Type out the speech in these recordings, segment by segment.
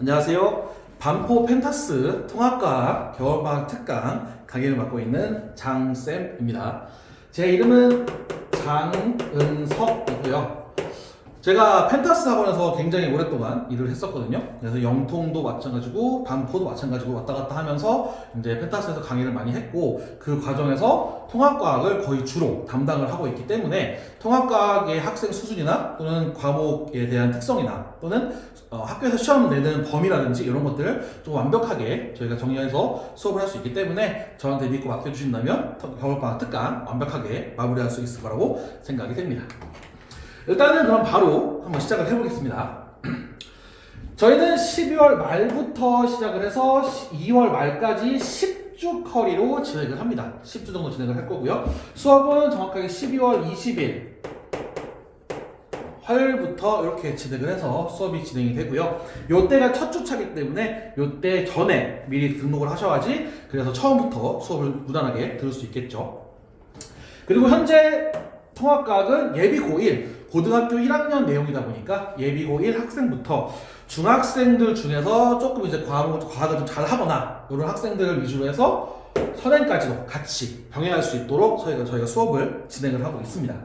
안녕하세요. 반포 펜타스 통합과학 겨울방학 특강 강의를 맡고 있는 장쌤입니다. 제 이름은 장은석이고요. 제가 펜타스 학원에서 굉장히 오랫동안 일을 했었거든요. 그래서 영통도 마찬가지고 반포도 마찬가지고 왔다 갔다 하면서 이제 펜타스에서 강의를 많이 했고, 그 과정에서 통합과학을 거의 주로 담당을 하고 있기 때문에 통합과학의 학생 수준이나 또는 과목에 대한 특성이나 또는 학교에서 시험 내는 범위라든지 이런 것들을 좀 완벽하게 저희가 정리해서 수업을 할 수 있기 때문에 저한테 믿고 맡겨주신다면 겨울방학 특강 완벽하게 마무리할 수 있을 거라고 생각이 됩니다. 일단은 그럼 바로 한번 시작을 해보겠습니다. 저희는 12월 말부터 시작을 해서 2월 말까지 10주 커리로 진행을 합니다. 10주 정도 진행을 할 거고요. 수업은 정확하게 12월 20일 화요일부터 이렇게 진행을 해서 수업이 진행이 되고요. 요때가 첫 주차이기 때문에 요때 전에 미리 등록을 하셔야지, 그래서 처음부터 수업을 무난하게 들을 수 있겠죠. 그리고 현재 통합과학은 예비 고1, 고등학교 1학년 내용이다 보니까 예비 고1 학생부터 중학생들 중에서 조금 이제 과학을 좀 잘하거나 이런 학생들을 위주로 해서 선행까지도 같이 병행할 수 있도록 저희가 수업을 진행을 하고 있습니다.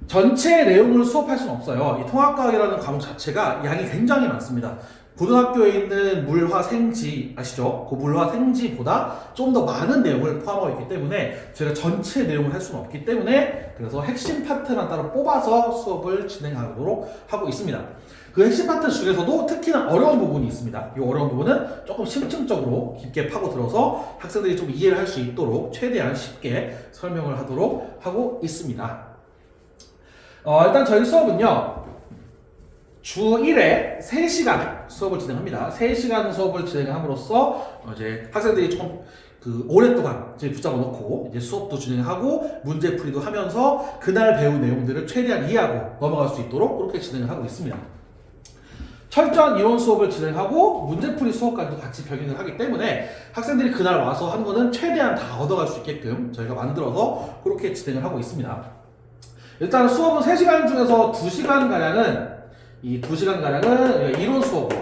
전체 내용을 수업할 수는 없어요. 이 통합과학이라는 과목 자체가 양이 굉장히 많습니다. 고등학교에 있는 물화 생지 아시죠? 그 물화 생지보다 좀 더 많은 내용을 포함하고 있기 때문에 제가 전체 내용을 할 수는 없기 때문에, 그래서 핵심 파트만 따로 뽑아서 수업을 진행하도록 하고 있습니다. 그 핵심 파트 중에서도 특히나 어려운 부분이 있습니다. 이 어려운 부분은 조금 심층적으로 깊게 파고들어서 학생들이 좀 이해를 할 수 있도록 최대한 쉽게 설명을 하도록 하고 있습니다. 일단 저희 수업은요, 주 1회 3시간 수업을 진행합니다. 3시간 수업을 진행함으로써 이제 학생들이 좀 오랫동안 이제 붙잡아 놓고 이제 수업도 진행하고 문제풀이도 하면서 그날 배운 내용들을 최대한 이해하고 넘어갈 수 있도록 그렇게 진행을 하고 있습니다. 철저한 이론 수업을 진행하고 문제풀이 수업까지도 같이 병행을 하기 때문에 학생들이 그날 와서 하는 거는 최대한 다 얻어갈 수 있게끔 저희가 만들어서 그렇게 진행을 하고 있습니다. 일단 수업은 3시간 중에서 2시간가량은 이 2시간가량은 이론 수업으로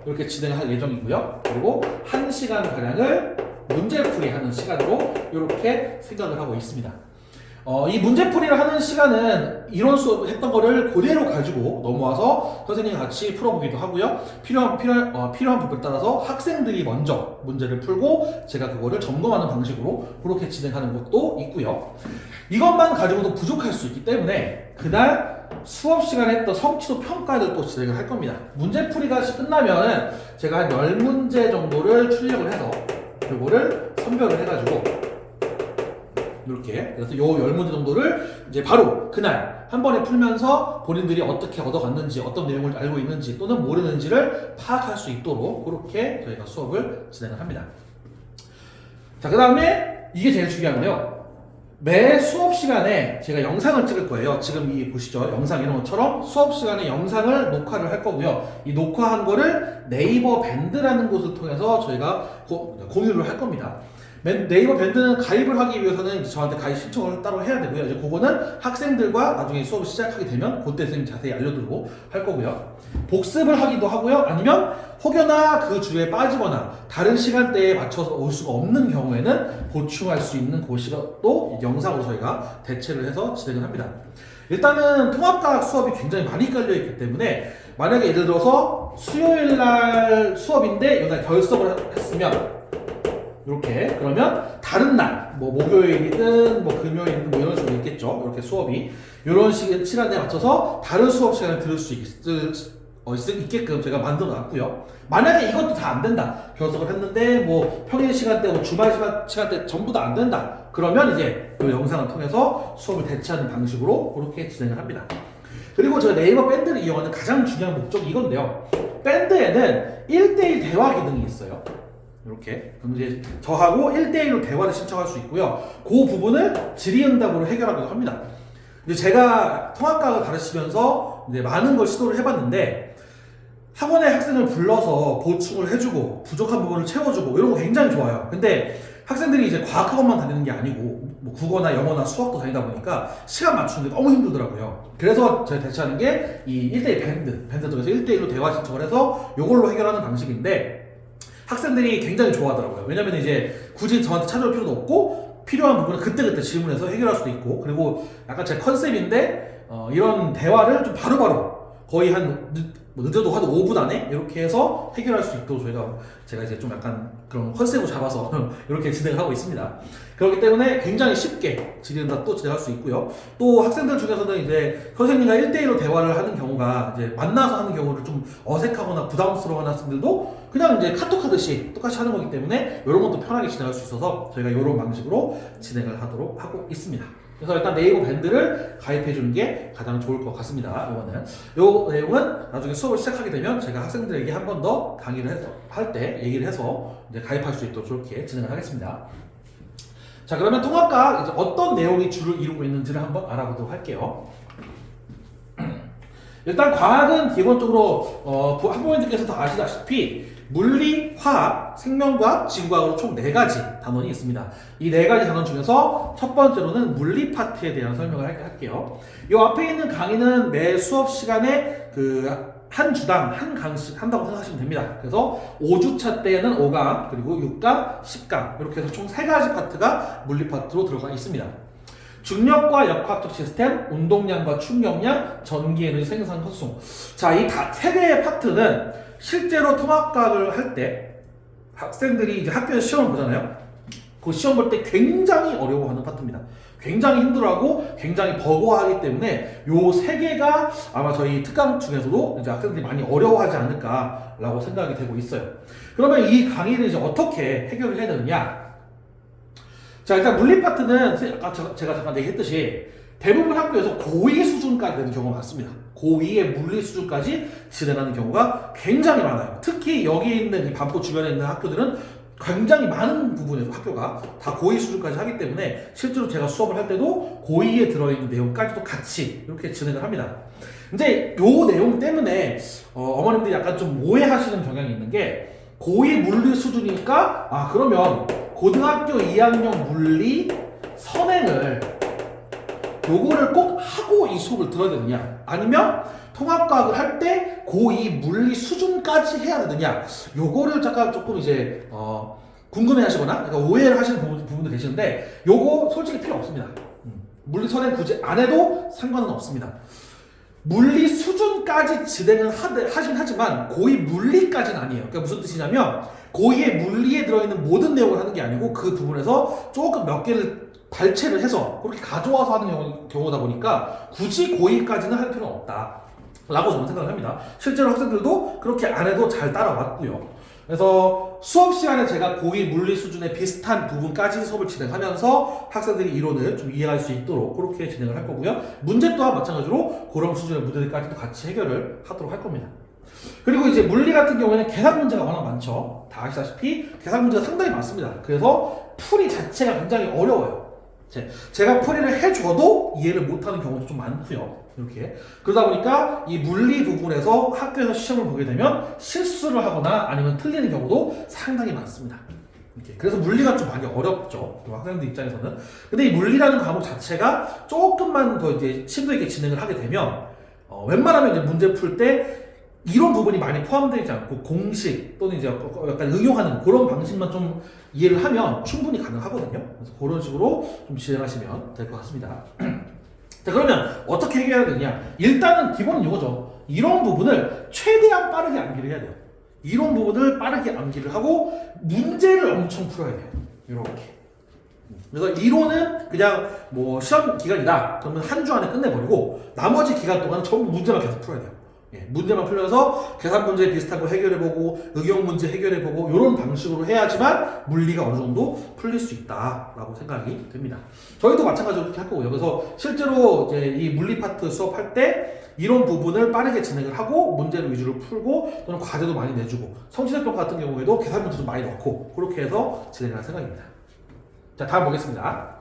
이렇게 진행할 예정이고요. 그리고 1시간가량을 문제풀이 하는 시간으로 이렇게 생각을 하고 있습니다. 이 문제풀이를 하는 시간은 이론 수업 했던 거를 그대로 가지고 넘어와서 선생님과 같이 풀어보기도 하고요. 필요한 부분에 따라서 학생들이 먼저 문제를 풀고 제가 그거를 점검하는 방식으로 그렇게 진행하는 것도 있고요. 이것만 가지고도 부족할 수 있기 때문에 그날 수업 시간에 했던 성취도 평가를 또 진행을 할 겁니다. 문제풀이가 끝나면 제가 한 10문제 정도를 출력을 해서 그거를 선별을 해가지고 이렇게, 그래서 요 10문제 정도를 이제 바로 그날 한 번에 풀면서 본인들이 어떻게 얻어갔는지, 어떤 내용을 알고 있는지 또는 모르는지를 파악할 수 있도록 그렇게 저희가 수업을 진행을 합니다. 자, 그 다음에 이게 제일 중요한 거예요. 매 수업 시간에 제가 영상을 찍을 거예요. 지금 이 보시죠. 영상 이런 것처럼 수업 시간에 영상을 녹화를 할 거고요. 이 녹화한 거를 네이버 밴드라는 곳을 통해서 저희가 공유를 할 겁니다. 네이버 밴드는 가입을 하기 위해서는 이제 저한테 가입 신청을 따로 해야 되고요. 이제 그거는 학생들과 나중에 수업을 시작하게 되면 그때 선생님 자세히 알려드리고 할 거고요. 복습을 하기도 하고요. 아니면 혹여나 그 주에 빠지거나 다른 시간대에 맞춰서 올 수가 없는 경우에는 보충할 수 있는 그 시간도 영상으로 저희가 대체를 해서 진행을 합니다. 일단은 통합과학 수업이 굉장히 많이 깔려있기 때문에 만약에 예를 들어서 수요일날 수업인데 이날 결석을 했으면 이렇게, 그러면 다른 날, 뭐 목요일이든 뭐 금요일이든 뭐 이런 식으로 있겠죠. 이렇게 수업이 이런 시간대에 맞춰서 다른 수업 시간을 들을 수 있게끔 제가 만들어 놨고요. 만약에 이것도 다 안 된다, 결석을 했는데 뭐 평일 시간대, 뭐 주말 시간대 전부 다 안 된다, 그러면 이제 이 영상을 통해서 수업을 대체하는 방식으로 그렇게 진행을 합니다. 그리고 제가 네이버 밴드를 이용하는 가장 중요한 목적이 이건데요. 밴드에는 1대1 대화 기능이 있어요. 이렇게. 그럼 이제 저하고 1대1로 대화를 신청할 수 있고요. 그 부분을 질의응답으로 해결하기도 합니다. 이제 제가 통합과학을 가르치면서 이제 많은 걸 시도를 해봤는데, 학원에 학생을 불러서 보충을 해주고 부족한 부분을 채워주고 이런 거 굉장히 좋아요. 근데 학생들이 이제 과학학원만 다니는 게 아니고 뭐 국어나 영어나 수학도 다니다 보니까 시간 맞추는 게 너무 힘들더라고요. 그래서 제가 대처하는 게 이 1대1 밴드 쪽에서 1대1로 대화 신청을 해서 이걸로 해결하는 방식인데 학생들이 굉장히 좋아하더라고요. 왜냐면 이제 굳이 저한테 찾아올 필요도 없고 필요한 부분은 그때그때 질문해서 해결할 수도 있고, 그리고 약간 제 컨셉인데 이런 대화를 좀 바로바로 거의 늦어도 한 5분 안에 이렇게 해서 해결할 수 있도록 제가 이제 좀 약간 그런 컨셉을 잡아서 이렇게 진행을 하고 있습니다. 그렇기 때문에 굉장히 쉽게 또 진행할 수 있고요. 또 학생들 중에서는 이제 선생님과 1대1로 대화를 하는 경우가 이제 만나서 하는 경우를 좀 어색하거나 부담스러워하는 학생들도 그냥 이제 카톡 하듯이 똑같이 하는 거기 때문에 이런 것도 편하게 진행할 수 있어서 저희가 이런 방식으로 진행을 하고 있습니다. 그래서 일단 네이버 밴드를 가입해 주는 게 가장 좋을 것 같습니다. 이 내용은 나중에 수업을 시작하게 되면 제가 학생들에게 한 번 더 강의를 해서 할 때 얘기를 해서 이제 가입할 수 있도록 저렇게 진행을 하겠습니다. 자, 그러면 통합과학 이제 어떤 내용이 주를 이루고 있는지를 한번 알아보도록 할게요. 일단 과학은 기본적으로 학부모님들께서 다 아시다시피 물리, 화학, 생명과학, 지구과학으로 총 4가지 단원이 있습니다. 이 4가지 단원 중에서 첫 번째로는 물리 파트에 대한 설명을 할게요. 이 앞에 있는 강의는 매 수업 시간에 한 주당 한 강씩 한다고 생각하시면 됩니다. 그래서 5주차 때에는 5강, 그리고 6강, 10강 이렇게 해서 총 3가지 파트가 물리 파트로 들어가 있습니다. 중력과 역학적 시스템, 운동량과 충격량, 전기에너지 생산 활송. 자, 이 3개의 파트는 실제로 통합과학을 할 때 학생들이 이제 학교에서 시험을 보잖아요. 그 시험 볼 때 굉장히 어려워하는 파트입니다. 굉장히 힘들어하고 굉장히 버거워하기 때문에 요 3개가 아마 저희 특강 중에서도 이제 학생들이 많이 어려워하지 않을까라고 생각이 되고 있어요. 그러면 이 강의를 이제 어떻게 해결을 해야 되느냐? 자, 일단 물리 파트는 아까 제가 잠깐 얘기했듯이 대부분 학교에서 고2 수준까지 되는 경우가 많습니다. 고2의 물리 수준까지 진행하는 경우가 굉장히 많아요. 특히 여기 있는 이 반포 주변에 있는 학교들은 굉장히 많은 부분에서 학교가 다 고2 수준까지 하기 때문에 실제로 제가 수업을 할 때도 고2에 들어있는 내용까지도 같이 이렇게 진행을 합니다. 근데 요 내용 때문에 어머님들이 약간 좀 오해하시는 경향이 있는 게 고2 물리 수준이니까 그러면 고등학교 2학년 물리 선행을 요거를 꼭 하고 이 수업을 들어야 되느냐, 아니면 통합과학을 할 때 고2 물리 수준까지 해야 되느냐, 요거를 잠깐 조금 이제 궁금해 하시거나 그러니까 오해를 하시는 부분도 계시는데 요거 솔직히 필요 없습니다. 물리 선행 굳이 안 해도 상관은 없습니다. 물리 수준까지 진행은 하긴 하지만 고2 물리까지는 아니에요. 그러니까 무슨 뜻이냐면 고2의 물리에 들어있는 모든 내용을 하는 게 아니고 그 부분에서 조금 몇 개를 발췌를 해서 그렇게 가져와서 하는 경우다 보니까 굳이 고2까지는 할 필요는 없다 라고 저는 생각을 합니다. 실제로 학생들도 그렇게 안 해도 잘 따라왔고요. 그래서 수업 시간에 제가 고2 물리 수준의 비슷한 부분까지 수업을 진행하면서 학생들이 이론을 좀 이해할 수 있도록 그렇게 진행을 할 거고요. 문제 또한 마찬가지로 그런 수준의 문제들까지도 같이 해결을 하도록 할 겁니다. 그리고 이제 물리 같은 경우에는 계산 문제가 워낙 많죠. 다 아시다시피 계산 문제가 상당히 많습니다. 그래서 풀이 자체가 굉장히 어려워요. 제가 풀이를 해줘도 이해를 못하는 경우도 좀 많고요. 이렇게 그러다 보니까 이 물리 부분에서 학교에서 시험을 보게 되면 실수를 하거나 아니면 틀리는 경우도 상당히 많습니다. 이렇게. 그래서 물리가 좀 많이 어렵죠, 학생들 입장에서는. 근데 이 물리라는 과목 자체가 조금만 더 이제 심도 있게 진행을 하게 되면 웬만하면 이제 문제 풀 때 이런 부분이 많이 포함되지 않고 공식 또는 이제 약간 응용하는 그런 방식만 좀 이해를 하면 충분히 가능하거든요. 그래서 그런 식으로 좀 진행하시면 될 것 같습니다. 자, 그러면 어떻게 해결해야 되냐? 일단은 기본은 이거죠. 이런 부분을 최대한 빠르게 암기를 해야 돼요. 이런 부분을 빠르게 암기를 하고 문제를 엄청 풀어야 돼요. 이렇게. 그래서 이론은 그냥 뭐 시험 기간이다 그러면 한 주 안에 끝내버리고 나머지 기간 동안 전부 문제만 계속 풀어야 돼요. 문제만 풀면서 계산 문제 비슷한 거 해결해보고 응용 문제 해결해보고 이런 방식으로 해야지만 물리가 어느 정도 풀릴 수 있다라고 생각이 됩니다. 저희도 마찬가지로 그렇게 할 거고요. 그래서 실제로 이제 이 물리 파트 수업할 때 이런 부분을 빠르게 진행을 하고 문제를 위주로 풀고 또는 과제도 많이 내주고 성취대평 같은 경우에도 계산 문제 좀 많이 넣고 그렇게 해서 진행할 생각입니다. 자, 다음 보겠습니다.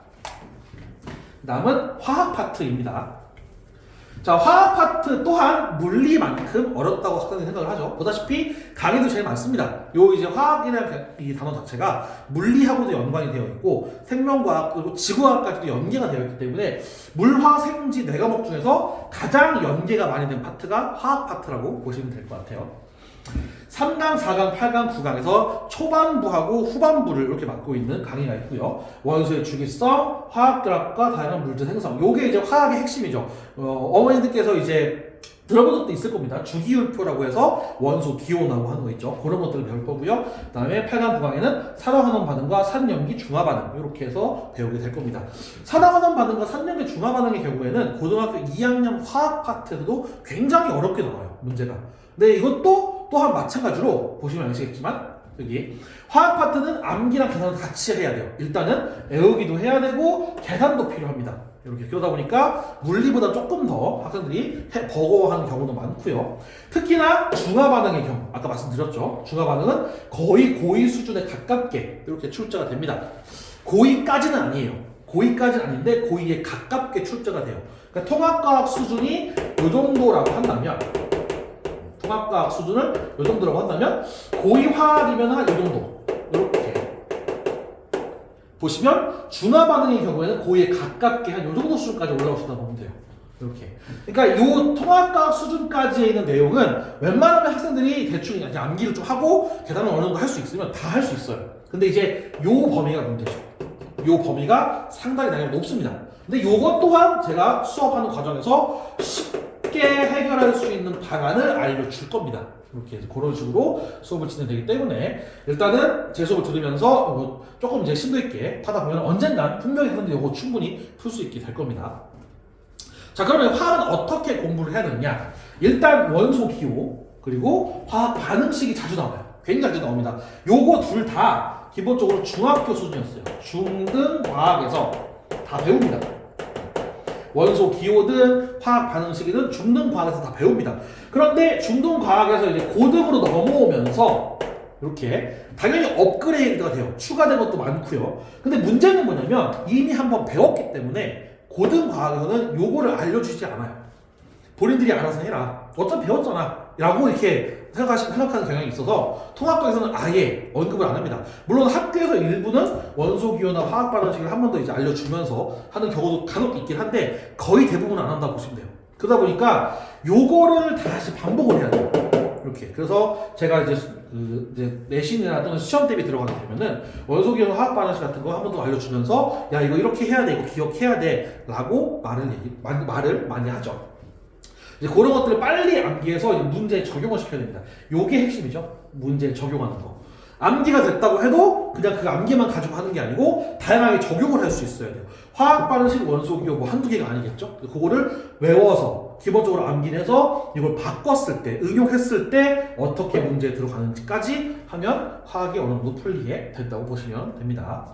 다음은 화학 파트입니다. 자, 화학 파트 또한 물리만큼 어렵다고 학생들이 생각을 하죠. 보다시피 강의도 제일 많습니다. 요 이제 화학이라는 이 단어 자체가 물리하고도 연관이 되어 있고 생명과학 그리고 지구과학까지도 연계가 되어 있기 때문에 물화생지 4과목 중에서 가장 연계가 많이 된 파트가 화학 파트라고 보시면 될 것 같아요. 3강, 4강, 8강, 9강에서 초반부하고 후반부를 이렇게 맡고 있는 강의가 있고요. 원소의 주기성, 화학결합과 다양한 물질 생성. 요게 이제 화학의 핵심이죠. 어머니들께서 이제 들어본 적도 있을 겁니다. 주기율표라고 해서 원소 기온하고 하는 거 있죠. 그런 것들을 배울 거고요. 그 다음에 8강, 9강에는 산화환원 반응과 산염기 중화 반응 이렇게 해서 배우게 될 겁니다. 산화환원 반응과 산염기 중화 반응의 경우에는 고등학교 2학년 화학 파트에서도 굉장히 어렵게 나와요. 문제가. 근데 이것도 또한 마찬가지로 보시면 아시겠지만 여기 화학 파트는 암기랑 계산을 같이 해야 돼요. 일단은 외우기도 해야 되고 계산도 필요합니다. 이렇게 그러다 보니까 물리보다 조금 더 학생들이 버거워하는 경우도 많고요. 특히나 중화 반응의 경우 아까 말씀드렸죠. 중화 반응은 거의 고의 수준에 가깝게 이렇게 출제가 됩니다. 고의까지는 아니에요. 고의까지는 아닌데 고의에 가깝게 출제가 돼요. 그러니까 통합과학 수준이 이 정도라고 한다면 통합과학 수준을 이 정도라고 한다면 고의 화학이면 한 이 정도 이렇게 보시면 중화 반응의 경우에는 고의에 가깝게 한 이 정도 수준까지 올라오신다고 보면 돼요. 이렇게. 그러니까 이 통합과학 수준까지에 있는 내용은 웬만하면 학생들이 대충 암기를 좀 하고 계산을 어느 정도 할 수 있으면 다 할 수 있어요. 근데 이제 요 범위가 문제죠. 요 범위가 상당히 난이도가 높습니다. 근데 요것 또한 제가 수업하는 과정에서 쉽게 해결할 수 있는 방안을 알려줄 겁니다. 이렇게 그런 식으로 수업을 진행되기 때문에 일단은 제 수업을 들으면서 조금 이제 심도 있게 하다 보면 언젠간 분명히 근데 이거 충분히 풀 수 있게 될 겁니다. 자, 그러면 화학은 어떻게 공부를 해야 되느냐? 일단 원소 기호 그리고 화학 반응식이 자주 나와요. 굉장히 자주 나옵니다. 요거 둘 다 기본적으로 중학교 수준이었어요. 중등 과학에서 다 배웁니다. 원소 기호든 화학 반응식이든 중등 과학에서 다 배웁니다. 그런데 중등 과학에서 이제 고등으로 넘어오면서 이렇게 당연히 업그레이드가 돼요. 추가된 것도 많고요. 근데 문제는 뭐냐면 이미 한번 배웠기 때문에 고등 과학에서는 요거를 알려주지 않아요. 본인들이 알아서 해라. 어차피 배웠잖아. 라고 이렇게 생각하는 경향이 있어서 통합과에서는 아예 언급을 안 합니다. 물론 학교에서 일부는 원소 기호나 화학 반응식을 한 번 더 이제 알려주면서 하는 경우도 간혹 있긴 한데 거의 대부분 안 한다고 보시면 돼요. 그러다 보니까 요거를 다시 반복을 해야 돼요. 이렇게. 그래서 제가 이제 내신이나 또는 시험 대비 들어가게 되면은 원소 기호 화학 반응식 같은 거 한 번 더 알려주면서 야 이거 이렇게 해야 돼, 이거 기억해야 돼 라고 말을 많이 하죠. 이제 그런 것들을 빨리 암기해서 문제에 적용을 시켜야 됩니다. 요게 핵심이죠. 문제에 적용하는 거. 암기가 됐다고 해도 그냥 그 암기만 가지고 하는 게 아니고 다양하게 적용을 할 수 있어야 돼요. 화학 반응식 원소 기호 뭐 한두 개가 아니겠죠. 그거를 외워서 기본적으로 암기를 해서 이걸 바꿨을 때, 응용했을 때 어떻게 문제에 들어가는지까지 하면 화학이 어느 정도 풀리게 된다고 보시면 됩니다.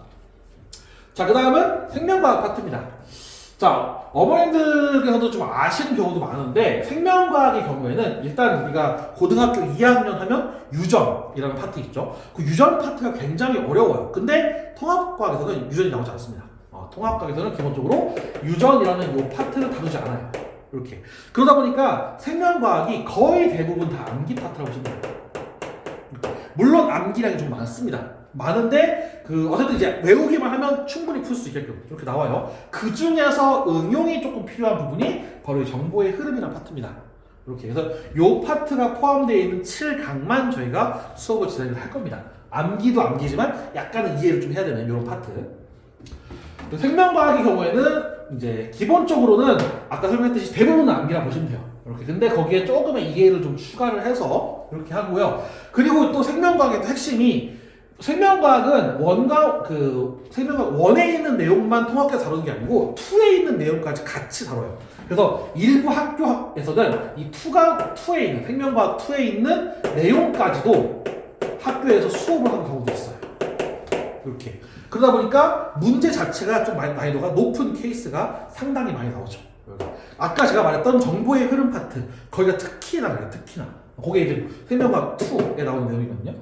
자, 그 다음은 생명과학 파트입니다. 자, 어머님들께서도 좀 아시는 경우도 많은데 생명과학의 경우에는 일단 우리가 고등학교 2학년 하면 유전이라는 파트 있죠. 그 유전 파트가 굉장히 어려워요. 근데 통합과학에서는 유전이 나오지 않습니다. 통합과학에서는 기본적으로 유전이라는 이 파트를 다루지 않아요. 이렇게. 그러다 보니까 생명과학이 거의 대부분 다 암기 파트라고 보시면 돼요. 물론 암기량이 좀 많습니다. 많은데 어쨌든 이제 외우기만 하면 충분히 풀 수 있게끔 이렇게 나와요. 그 중에서 응용이 조금 필요한 부분이 바로 이 정보의 흐름이라는 파트입니다. 이렇게 해서 이 파트가 포함되어 있는 7강만 저희가 수업을 진행을 할 겁니다. 암기도 암기지만 약간은 이해를 좀 해야 되는 이런 파트. 생명과학의 경우에는 이제 기본적으로는 아까 설명했듯이 대부분은 암기라 보시면 돼요. 이렇게. 근데 거기에 조금의 이해를 좀 추가를 해서 이렇게 하고요. 그리고 또 생명과학의 또 핵심이 생명과학은 생명과학 1에 있는 내용만 통합해서 다루는 게 아니고 2에 있는 내용까지 같이 다뤄요. 그래서 일부 학교에서는 이 2에 있는 생명과학 2에 있는 내용까지도 학교에서 수업을 하는 경우도 있어요. 이렇게. 그러다 보니까 문제 자체가 좀 난이도가 높은 케이스가 상당히 많이 나오죠. 아까 제가 말했던 정보의 흐름 파트, 거기가 특히나 그래요. 특히나. 그게 이제 생명과학 2에 나오는 내용이거든요.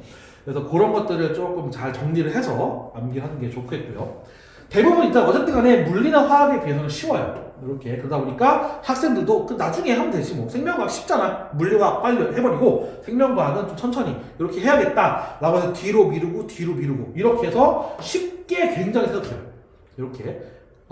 그래서 그런 것들을 조금 잘 정리를 해서 암기하는 게 좋겠고요. 대부분 일단 어쨌든 간에 물리나 화학에 비해서는 쉬워요. 이렇게. 그러다 보니까 학생들도 나중에 하면 되지 뭐. 생명과학 쉽잖아. 물리과학 빨리 해버리고 생명과학은 좀 천천히 이렇게 해야겠다 라고 해서 뒤로 미루고 이렇게 해서 쉽게 굉장히 생각해요. 이렇게.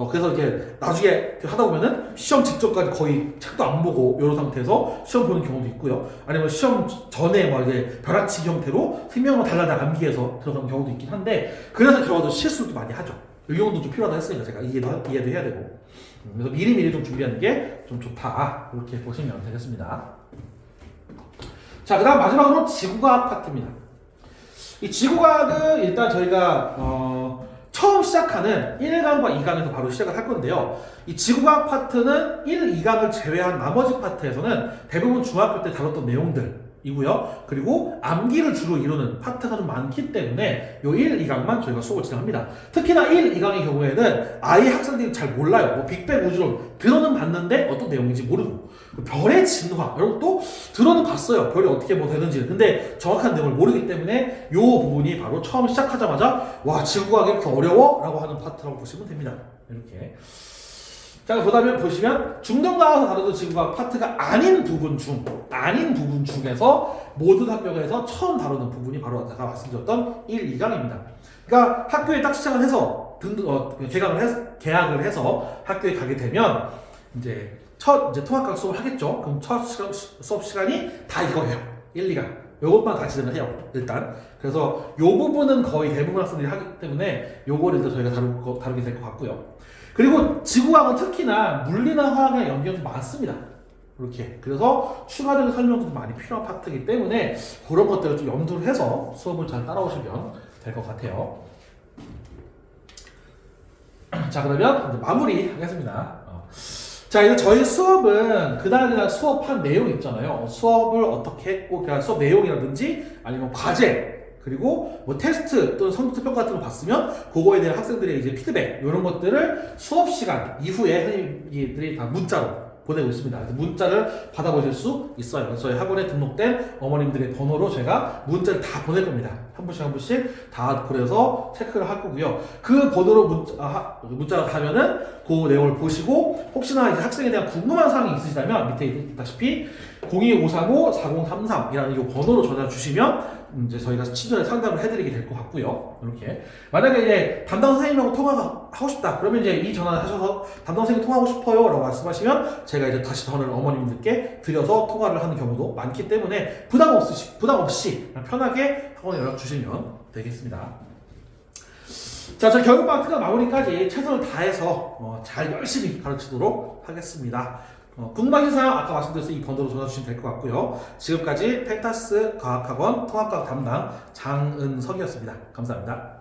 그래서 이렇게 나중에 하다 보면은 시험 직전까지 거의 책도 안 보고 이런 상태에서 시험 보는 경우도 있고요. 아니면 시험 전에 막 이제 벼락치기 형태로 생명을 달라다 암기해서 들어가는 경우도 있긴 한데, 그래서 결과도 실수도 많이 하죠. 이 정도 좀 필요하다 했으니까 제가 이해도 해야 되고. 그래서 미리미리 좀 준비하는 게 좀 좋다. 이렇게 보시면 되겠습니다. 자, 그 다음 마지막으로 지구과학 파트입니다. 이 지구과학은 일단 저희가 처음 시작하는 1강과 2강에서 바로 시작을 할 건데요. 이 지구과학 파트는 1, 2강을 제외한 나머지 파트에서는 대부분 중학교 때 다뤘던 내용들이고요. 그리고 암기를 주로 이루는 파트가 좀 많기 때문에 이 1, 2강만 저희가 수업을 진행합니다. 특히나 1, 2강의 경우에는 아예 학생들이 잘 몰라요. 뭐 빅뱅 우주론 들어는 봤는데 어떤 내용인지 모르고, 별의 진화 이런 것도 들어는 봤어요. 별이 어떻게 뭐 되는지. 근데 정확한 내용을 모르기 때문에 이 부분이 바로 처음 시작하자마자 와, 지구과학이 이렇게 어려워? 라고 하는 파트라고 보시면 됩니다. 이렇게. 자, 그다음에 보시면 중등과학에서 다루던 지구과학 파트가 아닌 부분 중에서 모든 학교에서 처음 다루는 부분이 바로 제가 말씀드렸던 1, 2강입니다. 그러니까 학교에 딱 시작을 해서 개학을 해서 학교에 가게 되면 이제 통합과학 수업을 하겠죠. 그럼 첫 수업 시간이 다 이거예요. 1, 2강. 요것만 다 진행을 해요. 일단. 그래서 요 부분은 거의 대부분 학생들이 하기 때문에 요거를 일단 저희가 다루게 될 것 같고요. 그리고 지구과학은 특히나 물리나 화학이랑 연결이 좀 많습니다. 이렇게. 그래서 추가적인 설명도 많이 필요한 파트이기 때문에 그런 것들을 좀 염두를 해서 수업을 잘 따라오시면 될 것 같아요. 자, 그러면 이제 마무리하겠습니다. 자, 이제 저희 수업은 그날 수업한 내용 있잖아요. 수업을 어떻게 했고, 그냥 수업 내용이라든지 아니면 과제, 그리고 뭐 테스트 또는 성적 평가 같은 거 봤으면 그거에 대한 학생들의 이제 피드백 이런 것들을 수업 시간 이후에 선생님들이 다 문자로 보내고 있습니다. 문자를 받아보실 수 있어요. 그래서 저희 학원에 등록된 어머님들의 번호로 제가 문자를 다 보낼 겁니다. 한 분씩 다 보내서 체크를 할 거고요. 그 번호로 문자가 가면은 그 내용을 보시고 혹시나 이제 학생에 대한 궁금한 사항이 있으시다면 밑에 있다시피 02535-4033이라는 이 번호로 전화 주시면 이제 저희가 친절히 상담을 해드리게 될 것 같고요. 이렇게 만약에 이제 담당 선생님하고 통화하고 싶다 그러면 이제 이 전화를 하셔서 담당 선생님 통화하고 싶어요 라고 말씀하시면 제가 이제 다시 전화를 어머님들께 드려서 통화를 하는 경우도 많기 때문에 부담 없이 편하게 학원에 연락 주시면 되겠습니다. 자, 저 교육방 특강 마무리까지 최선을 다해서 잘 열심히 가르치도록 하겠습니다. 궁금하신 사항 아까 말씀드렸듯이 이 번호로 전화 주시면 될 것 같고요. 지금까지 펜타스 과학학원 통합과학 담당 장은석이었습니다. 감사합니다.